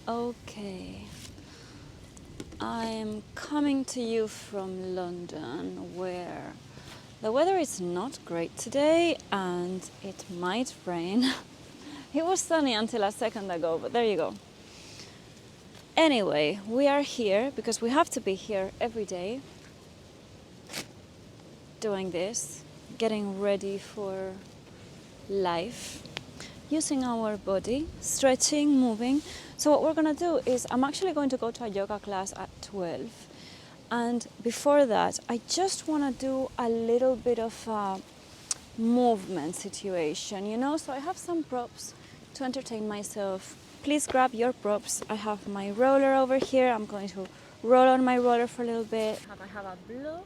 Okay, I'm coming to you from London, where the weather is not great today and it might rain. It was sunny until a second ago, but there you go. Anyway, we are here because we have to be here every day doing this, getting ready for life, using our body, stretching, moving. So what we're gonna do is I'm actually going to go to a yoga class at 12. And before that, I just wanna do a little bit of a movement situation, you know? So I have some props to entertain myself. Please grab your props. I have my roller over here. I'm going to roll on my roller for a little bit. I have a block.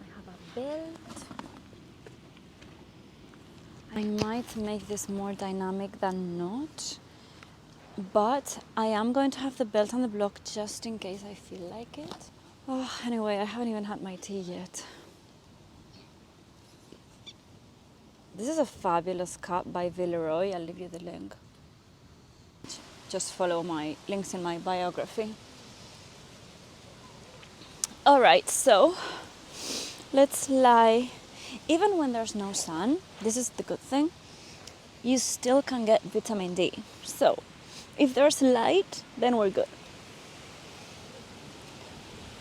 I have a belt. I might make this more dynamic than not, but I am going to have the belt and the block just in case I feel like it. Oh, anyway, I haven't even had my tea yet. This is a fabulous cup by Villeroy. I'll leave you the link. Just follow my links in my biography. All right, so let's lie. Even when there's no sun, this is the good thing, you still can get vitamin D. So if there's light, then we're good.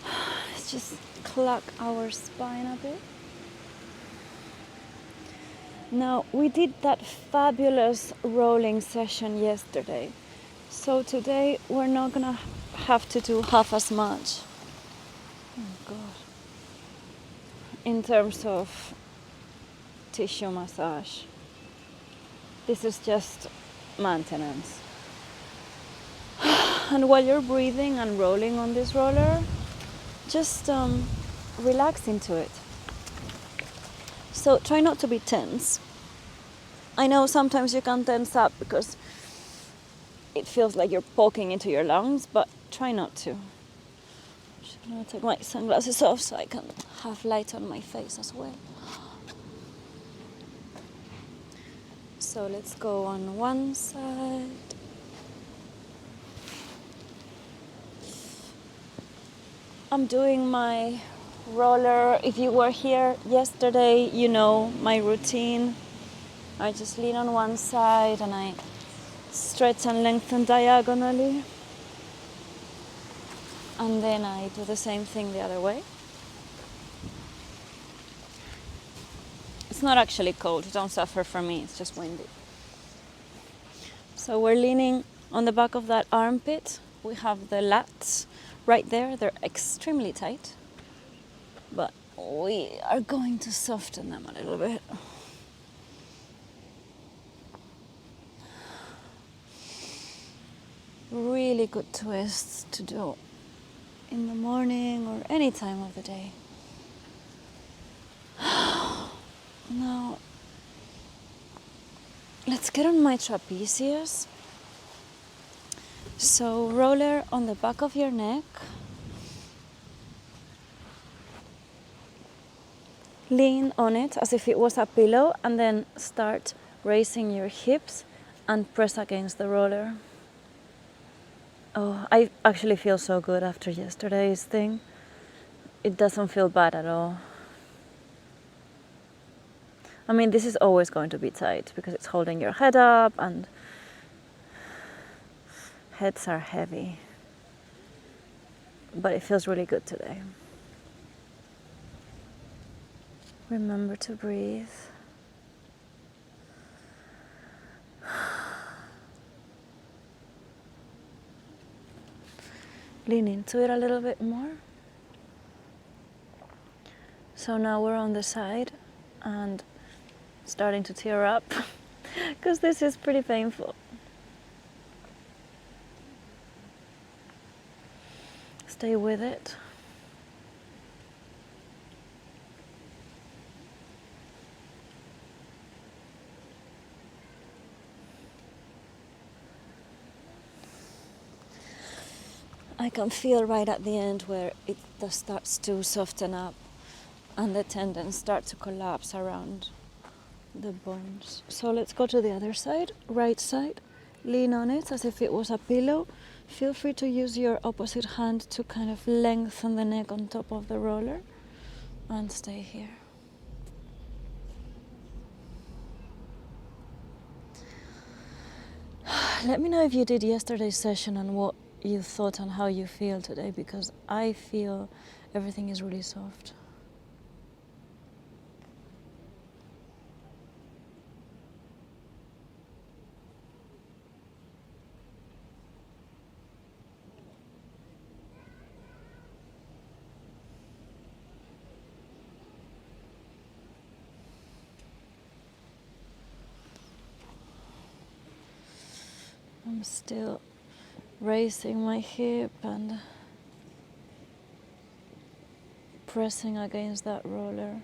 Let's just clock our spine a bit. Now, we did that fabulous rolling session yesterday. So today we're not gonna have to do half as much. Oh God. In terms of tissue massage. This is just maintenance. And while you're breathing and rolling on this roller, just relax into it. So try not to be tense. I know sometimes you can tense up because it feels like you're poking into your lungs, but try not to. I'm just gonna take my sunglasses off so I can have light on my face as well. So let's go on one side. I'm doing my roller. If you were here yesterday, you know my routine. I just lean on one side and I stretch and lengthen diagonally. And then I do the same thing the other way. It's not actually cold, don't suffer from me, it's just windy. So we're leaning on the back of that armpit. We have the lats right there, they're extremely tight. But we are going to soften them a little bit. Really good twists to do in the morning or any time of the day. Now, let's get on my trapezius. So roller on the back of your neck. Lean on it as if it was a pillow and then start raising your hips and press against the roller. Oh, I actually feel so good after yesterday's thing. It doesn't feel bad at all. I mean, this is always going to be tight because it's holding your head up and heads are heavy. But it feels really good today. Remember to breathe. Lean into it a little bit more. So now we're on the side and starting to tear up because this is pretty painful. Stay with it. I can feel right at the end where it starts to soften up and the tendons start to collapse around the bones. So let's go to the other side, right side. lean on it as if it was a pillow. Feel free to use your opposite hand to kind of lengthen the neck on top of the roller and stay here. Let me know if you did yesterday's session and what you thought and how you feel today, because I feel everything is really soft. I'm still raising my hip and pressing against that roller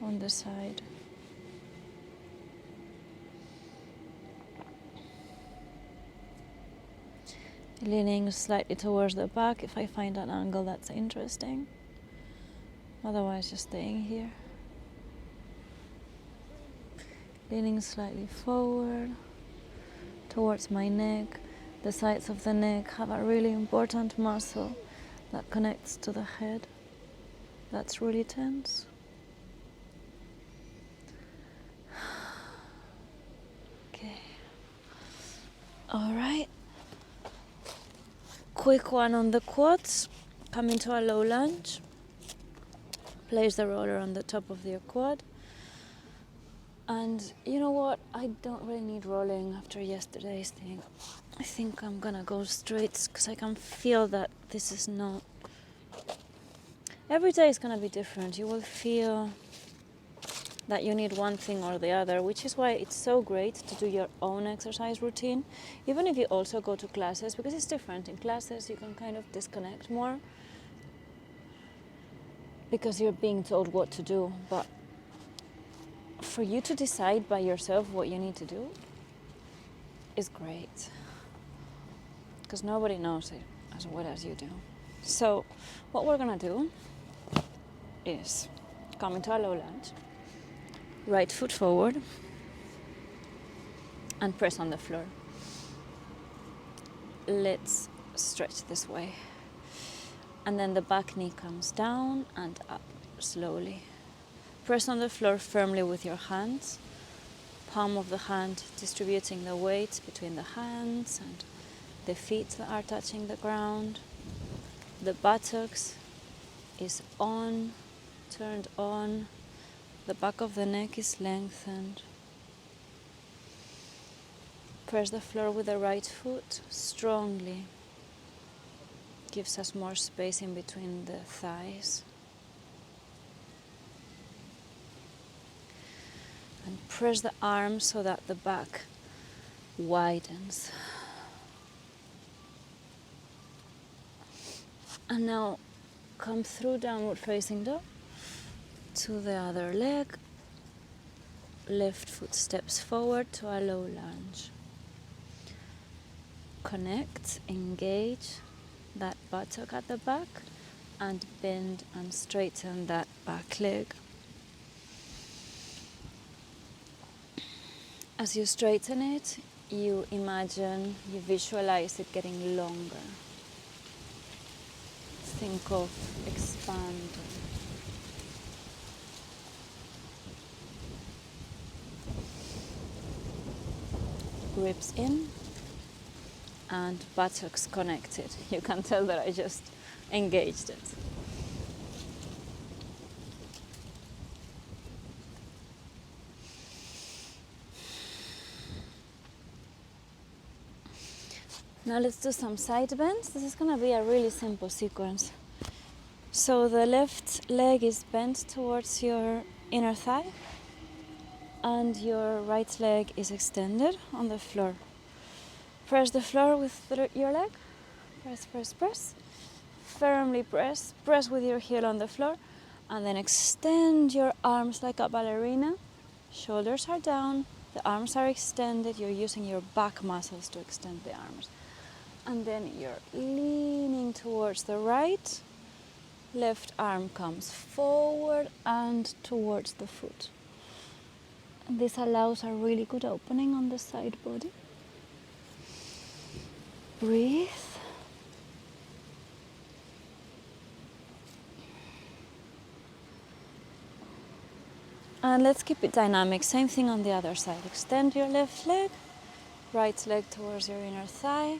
on the side. Leaning slightly towards the back if I find an angle that's interesting. Otherwise, just staying here. Leaning slightly forward towards my neck. The sides of the neck have a really important muscle that connects to the head. That's really tense. Okay. All right. Quick one on the quads. Come into a low lunge. Place the roller on the top of your quad. And you know what? I don't really need rolling after yesterday's thing. I think I'm gonna go straight because I can feel that this is not... Every day is gonna be different. You will feel that you need one thing or the other, which is why it's so great to do your own exercise routine, even if you also go to classes, because it's different. In classes, you can kind of disconnect more because you're being told what to do, but for you to decide by yourself what you need to do is great, because nobody knows it as well as you do. So what we're gonna do is come into a low lunge, right foot forward, and press on the floor. Let's stretch this way. And then the back knee comes down and up slowly. Press on the floor firmly with your hands, palm of the hand distributing the weight between the hands and the feet that are touching the ground. The buttocks is on, turned on. The back of the neck is lengthened. Press the floor with the right foot strongly. Gives us more space in between the thighs. And press the arms so that the back widens. And now come through downward facing dog to the other leg. Left foot steps forward to a low lunge. Connect, engage that buttock at the back and bend and straighten that back leg. As you straighten it, you imagine, you visualize it getting longer. Think of expanding. Ribs in and buttocks connected. You can tell that I just engaged it. Now let's do some side bends. This is going to be a really simple sequence. So the left leg is bent towards your inner thigh and your right leg is extended on the floor. Press the floor with your leg. Press, press, press. Firmly press. Press with your heel on the floor and then extend your arms like a ballerina. Shoulders are down, the arms are extended. You're using your back muscles to extend the arms. And then you're leaning towards the right. Left arm comes forward and towards the foot. And this allows a really good opening on the side body. Breathe. And let's keep it dynamic. Same thing on the other side. Extend your left leg, right leg towards your inner thigh.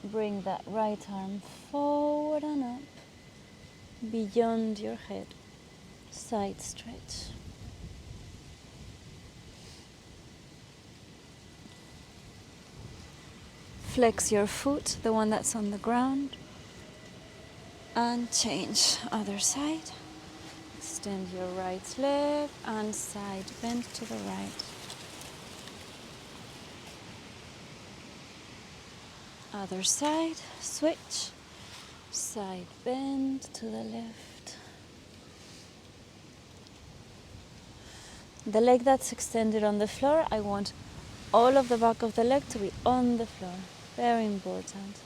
Bring that right arm forward and up, beyond your head. Side stretch. Flex your foot, the one that's on the ground, and change. Other side. Extend your right leg and side bend to the right. Other side, switch. Side bend to the left. The leg that's extended on the floor, I want all of the back of the leg to be on the floor. Very important.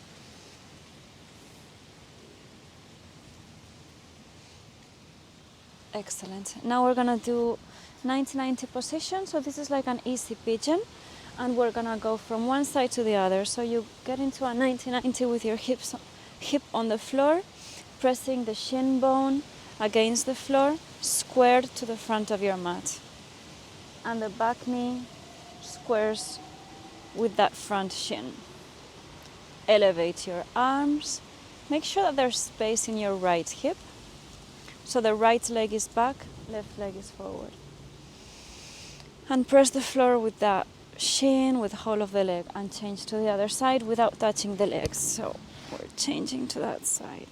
Excellent. Now we're gonna do 90-90 position. So this is like an easy pigeon, and we're gonna go from one side to the other. So you get into a 90-90 with your hip on the floor, pressing the shin bone against the floor, squared to the front of your mat. And the back knee squares with that front shin. Elevate your arms. Make sure that there's space in your right hip. So the right leg is back, left leg is forward. And press the floor with that shin, with the whole of the leg, and change to the other side without touching the legs. So we're changing to that side.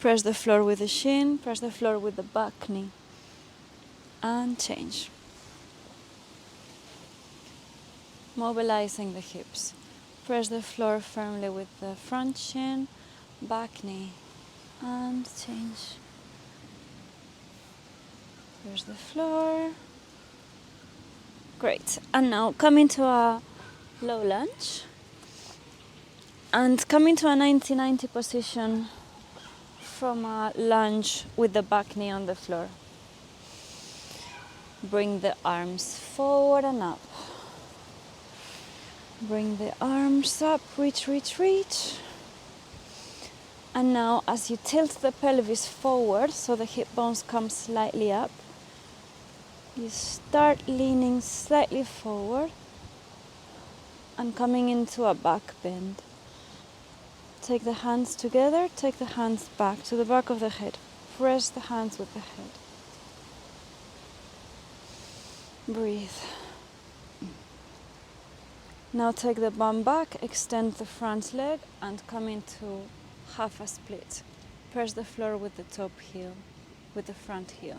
Press the floor with the shin, press the floor with the back knee, and change. Mobilizing the hips. Press the floor firmly with the front shin, back knee, and change. There's the floor. Great. And now come into a low lunge. And come into a 90-90 position from a lunge with the back knee on the floor. Bring the arms forward and up. Bring the arms up, reach, reach, reach. And now as you tilt the pelvis forward, so the hip bones come slightly up, you start leaning slightly forward and coming into a back bend. Take the hands together, take the hands back to the back of the head. Press the hands with the head. Breathe. Now take the bum back, extend the front leg and come into half a split. Press the floor with the top heel, with the front heel.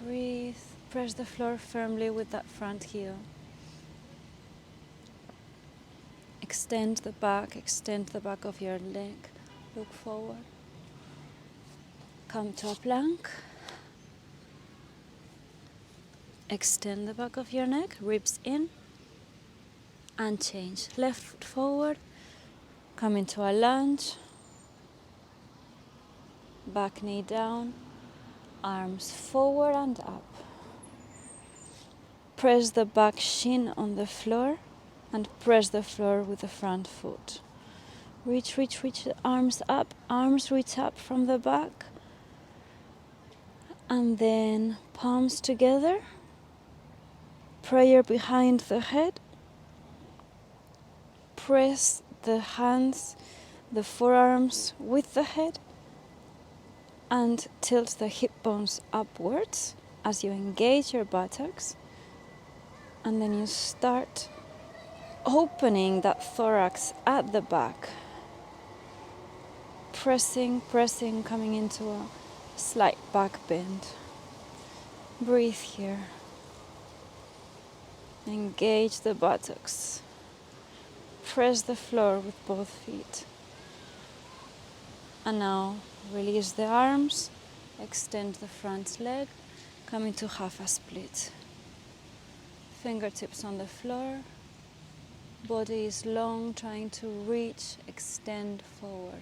Breathe. Press the floor firmly with that front heel. Extend the back of your leg. Look forward. Come to a plank. Extend the back of your neck, ribs in, and change. Left foot forward, come into a lunge, back knee down, arms forward and up. Press the back shin on the floor and press the floor with the front foot. Reach, reach, reach the arms up, arms reach up from the back, and then palms together. Prayer behind the head. Press the hands, the forearms with the head and tilt the hip bones upwards as you engage your buttocks. And then you start opening that thorax at the back. Pressing, pressing, coming into a slight back bend. Breathe here. Engage the buttocks. Press the floor with both feet. And now release the arms, extend the front leg, come into half a split. Fingertips on the floor, body is long, trying to reach, extend forward.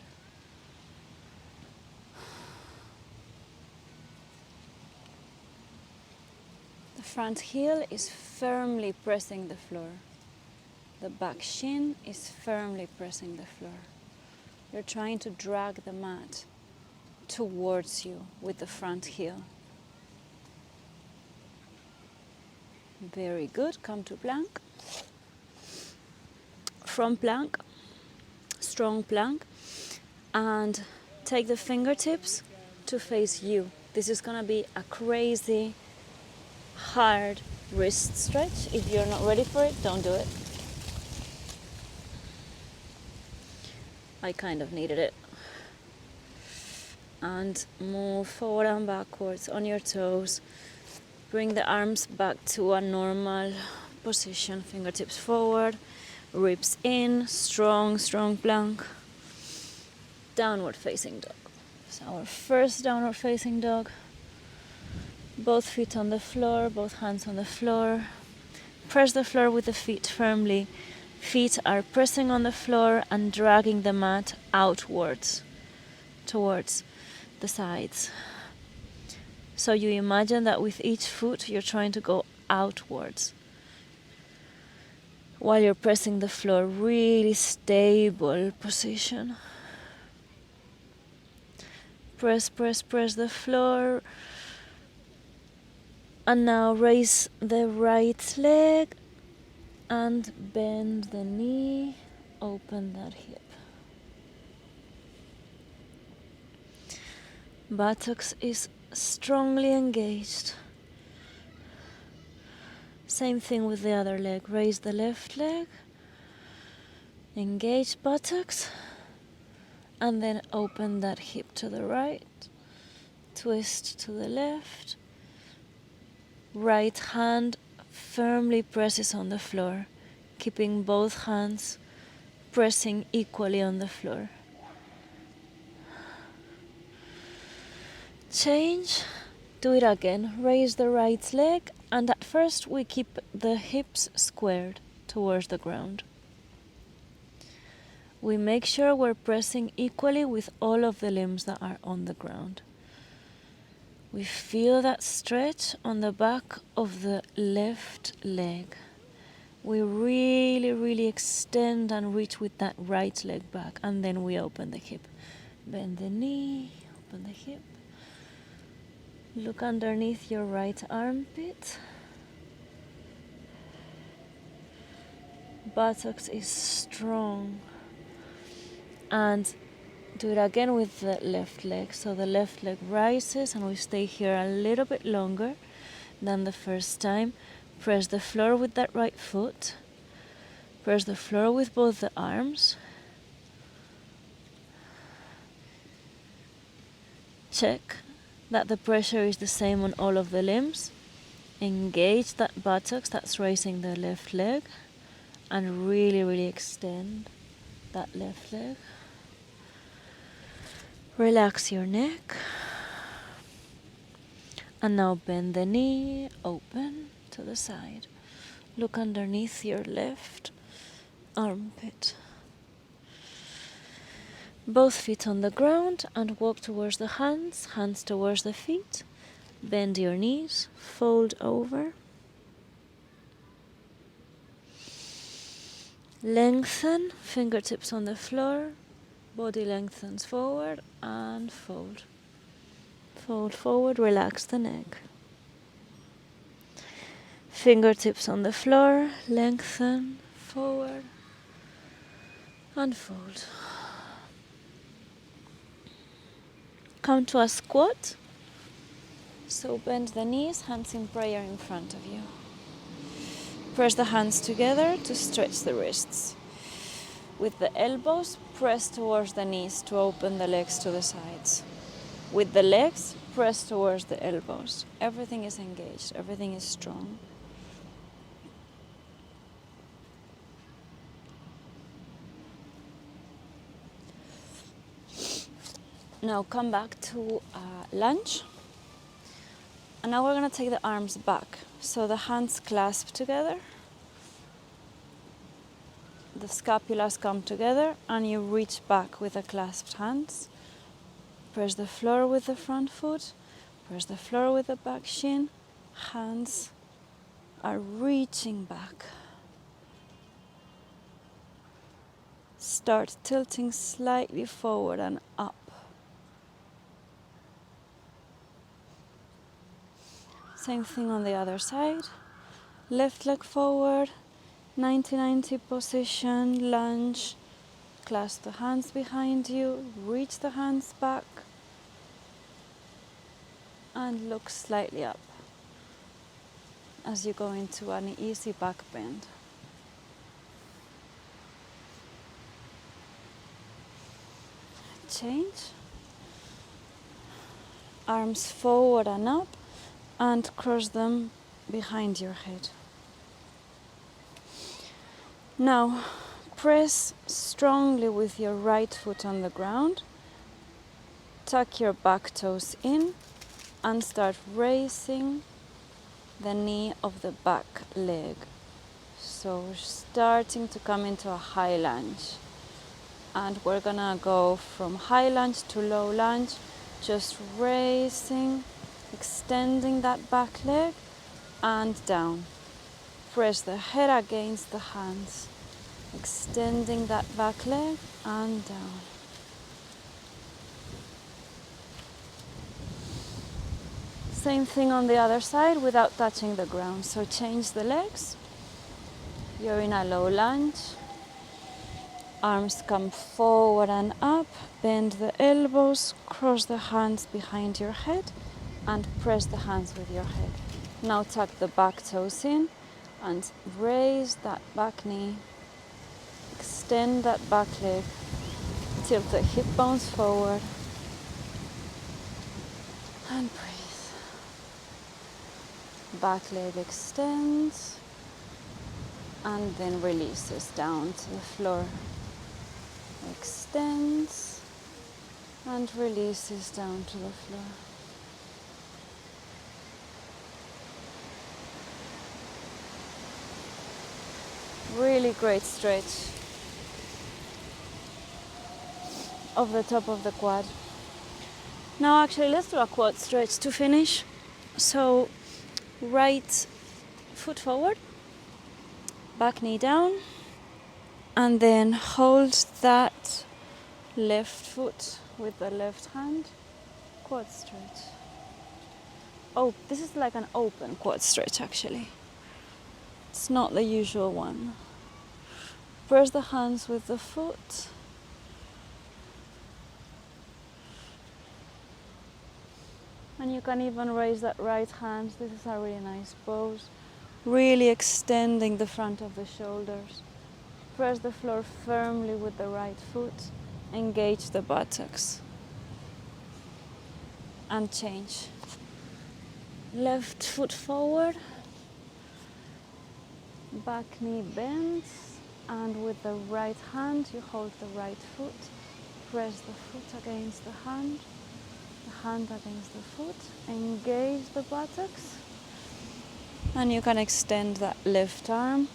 The front heel is firmly pressing the floor. The back shin is firmly pressing the floor. You're trying to drag the mat towards you with the front heel. Very good. Come to plank. From plank, strong plank, and take the fingertips to face you. This is gonna be a crazy, hard wrist stretch. If you're not ready for it, don't do it. I kind of needed it. And move forward and backwards on your toes. Bring the arms back to a normal position. Fingertips forward, ribs in, strong, strong plank. Downward facing dog. So our first downward facing dog. Both feet on the floor, both hands on the floor. Press the floor with the feet firmly. Feet are pressing on the floor and dragging the mat outwards, towards the sides. So you imagine that with each foot you're trying to go outwards while you're pressing the floor. Really stable position. Press, press, press the floor. And now raise the right leg and bend the knee, open that hip. Buttocks is strongly engaged. Same thing with the other leg. Raise the left leg, engage buttocks, and then open that hip to the right, twist to the left. Right hand firmly presses on the floor, keeping both hands pressing equally on the floor. Change, do it again. Raise the right leg, and at first we keep the hips squared towards the ground. We make sure we're pressing equally with all of the limbs that are on the ground. We feel that stretch on the back of the left leg. We really, really extend and reach with that right leg back, and then we open the hip. Bend the knee, open the hip. Look underneath your right armpit. Buttocks is strong. And do it again with the left leg. So the left leg rises and we stay here a little bit longer than the first time. Press the floor with that right foot. Press the floor with both the arms. Check that the pressure is the same on all of the limbs. Engage that buttocks that's raising the left leg, and really, really extend that left leg. Relax your neck. And now bend the knee, open to the side. Look underneath your left armpit. Both feet on the ground and walk towards the hands, hands towards the feet. Bend your knees, fold over. Lengthen, fingertips on the floor. Body lengthens forward and fold. Fold forward, relax the neck. Fingertips on the floor, lengthen, forward and fold. Come to a squat. So bend the knees, hands in prayer in front of you. Press the hands together to stretch the wrists. With the elbows, press towards the knees to open the legs to the sides. With the legs, press towards the elbows. Everything is engaged, everything is strong. Now come back to lunge. And now we're going to take the arms back. So the hands clasp together. The scapulas come together and you reach back with the clasped hands. Press the floor with the front foot. Press the floor with the back shin. Hands are reaching back. Start tilting slightly forward and up. Same thing on the other side. Left leg forward, 90-90 position, lunge. Clasp the hands behind you, reach the hands back, and look slightly up as you go into an easy back bend. Change. Arms forward and up, and cross them behind your head. Now, press strongly with your right foot on the ground. Tuck your back toes in and start raising the knee of the back leg. So we're starting to come into a high lunge. And we're gonna go from high lunge to low lunge, just raising, extending that back leg and down. Press the head against the hands, extending that back leg and down. Same thing on the other side without touching the ground. So change the legs. You're in a low lunge. Arms come forward and up. Bend the elbows, cross the hands behind your head and press the hands with your head. Now tuck the back toes in and raise that back knee. Extend that back leg. Tilt the hip bones forward. And breathe. Back leg extends and then releases down to the floor. Extends and releases down to the floor. Really great stretch of the top of the quad. Now actually let's do a quad stretch to finish. So right foot forward, back knee down, and then hold that left foot with the left hand, quad stretch. Oh, this is like an open quad stretch actually. It's not the usual one. Press the hands with the foot. And you can even raise that right hand. This is a really nice pose. Really extending the front of the shoulders. Press the floor firmly with the right foot. Engage the buttocks. And change. Left foot forward. Back knee bends. And with the right hand, you hold the right foot. Press the foot against the hand against the foot, engage the buttocks, and you can extend that left arm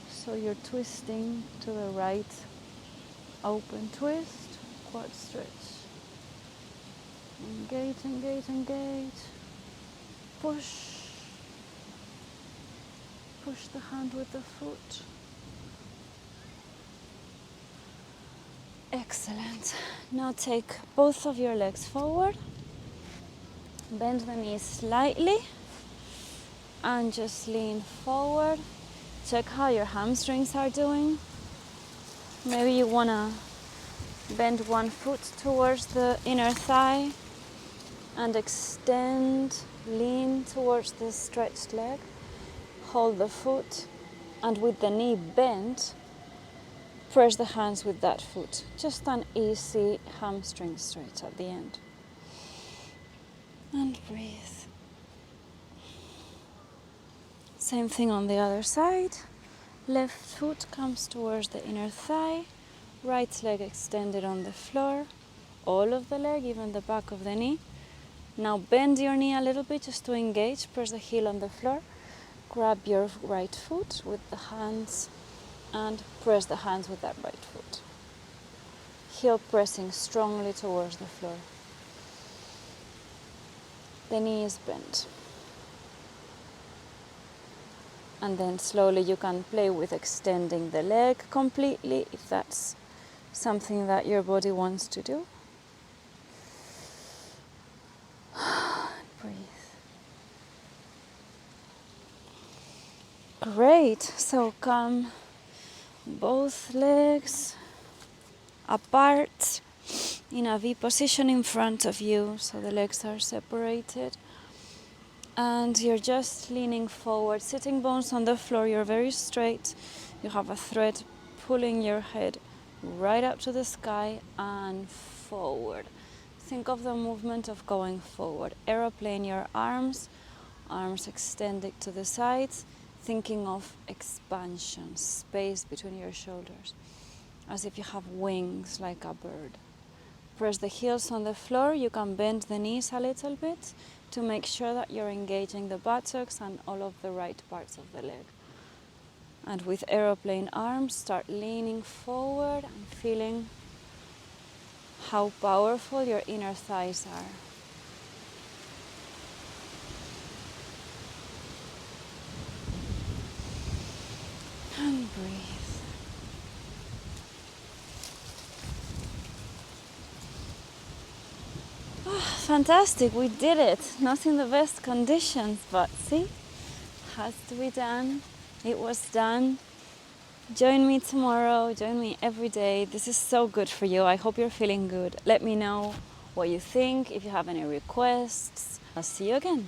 so you're twisting to the right, open twist, quad stretch, engage, engage, engage, push the hand with the foot. Excellent. Now take both of your legs forward, bend the knees slightly, and just lean forward. Check how your hamstrings are doing. Maybe you want to bend one foot towards the inner thigh and extend, lean towards the stretched leg. Hold the foot, and with the knee bent, press the hands with that foot. Just an easy hamstring stretch at the end. And breathe. Same thing on the other side. Left foot comes towards the inner thigh. Right leg extended on the floor. All of the leg, even the back of the knee. Now bend your knee a little bit just to engage. Press the heel on the floor. Grab your right foot with the hands and press the hands with that right foot. Heel pressing strongly towards the floor. The knee is bent. And then slowly you can play with extending the leg completely if that's something that your body wants to do. Breathe. Great. So come both legs apart in a V position in front of you, so the legs are separated. And you're just leaning forward, sitting bones on the floor, you're very straight. You have a thread pulling your head right up to the sky and forward. Think of the movement of going forward. Aeroplane your arms extended to the sides, thinking of expansion, space between your shoulders, as if you have wings like a bird. Press the heels on the floor. You can bend the knees a little bit to make sure that you're engaging the buttocks and all of the right parts of the leg. And with aeroplane arms, start leaning forward and feeling how powerful your inner thighs are. And breathe. Fantastic, we did it. Not in the best conditions, but see, has to be done. It was done. Join me tomorrow, join me every day. This is so good for you. I hope you're feeling good. Let me know what you think, if you have any requests. I'll see you again.